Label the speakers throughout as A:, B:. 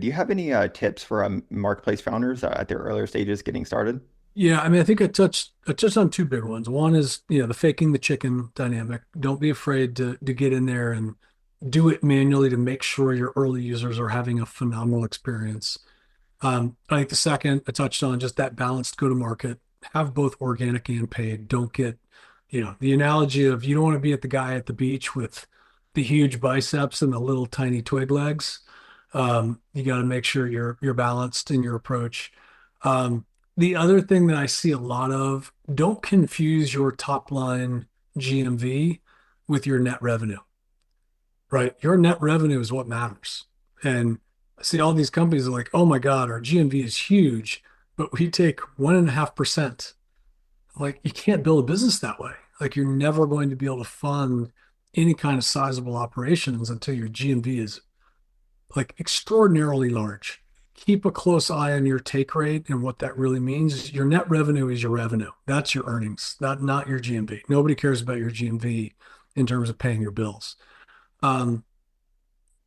A: Do you have any tips for marketplace founders at their earlier stages getting started?
B: Yeah, I mean, I think I touched on two big ones. One is, the faking the chicken dynamic. Don't be afraid to get in there and do it manually to make sure your early users are having a phenomenal experience. I think the second I touched on just that balanced go to market, have both organic and paid. Don't get, the analogy of you don't want to be at the guy at the beach with the huge biceps and the little tiny twig legs. You got to make sure you're balanced in your approach. The other thing that I see a lot of, don't confuse your top line GMV with your net revenue, right? Your net revenue is what matters. And I see all these companies are like, oh my God, our GMV is huge, but we take 1.5%. Like, you can't build a business that way. Like, you're never going to be able to fund any kind of sizable operations until your GMV is like extraordinarily large. Keep a close eye on your take rate and what that really means. Your net revenue is your revenue. That's your earnings, not your GMV. Nobody cares about your GMV in terms of paying your bills. Um,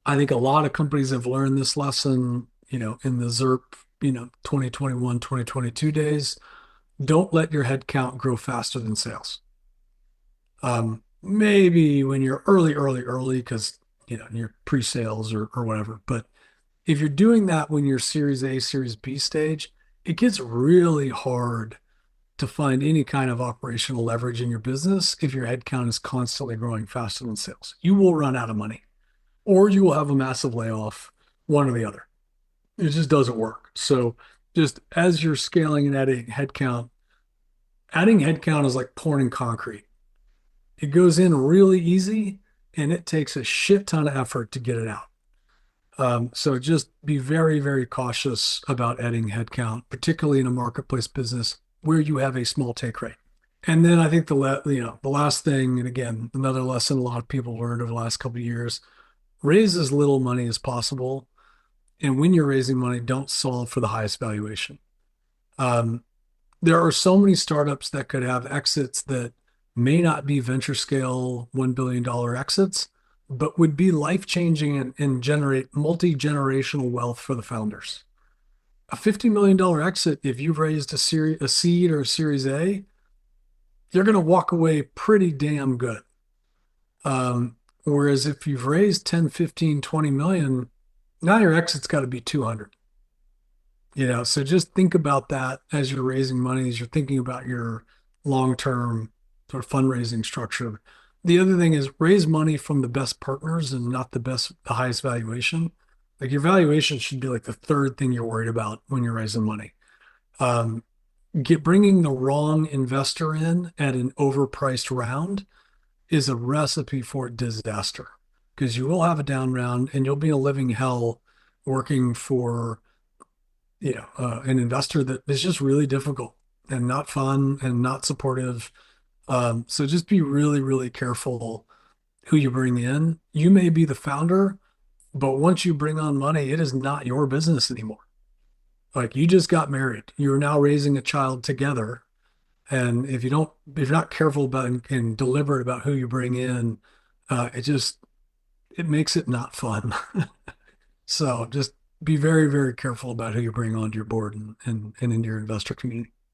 B: I think a lot of companies have learned this lesson, in the ZERP, 2021, 2022 days. Don't let your headcount grow faster than sales. Maybe when you're early, because you're pre-sales or whatever. But if you're doing that when you're Series A, Series B stage, it gets really hard to find any kind of operational leverage in your business if your headcount is constantly growing faster than sales. You will run out of money, or you will have a massive layoff, one or the other. It just doesn't work. So just as you're scaling and adding headcount is like pouring concrete. It goes in really easy and it takes a shit ton of effort to get it out. So just be very, very cautious about adding headcount, particularly in a marketplace business where you have a small take rate. And then I think the last thing, and again, another lesson a lot of people learned over the last couple of years, raise as little money as possible. And when you're raising money, don't solve for the highest valuation. Um, there are so many startups that could have exits that may not be venture scale $1 billion exits, but would be life changing and generate multi generational wealth for the founders. A $50 million exit, if you've raised a seed or a series A, you're going to walk away pretty damn good. Whereas if you've raised 10, 15, 20 million, now your exit's got to be 200. So just think about that as you're raising money, as you're thinking about your long-term sort of fundraising structure. The other thing is raise money from the best partners and not the highest valuation. Like, your valuation should be like the third thing you're worried about when you're raising money. Um, bringing the wrong investor in at an overpriced round is a recipe for disaster, because you will have a down round and you'll be a living hell working for an investor that is just really difficult and not fun and not supportive. So just be really, really careful who you bring in. You may be the founder, but once you bring on money, it is not your business anymore. Like, you just got married. You're now raising a child together. And if you're not careful about and deliberate about who you bring in, it makes it not fun. So just be very, very careful about who you bring onto your board and into your investor community.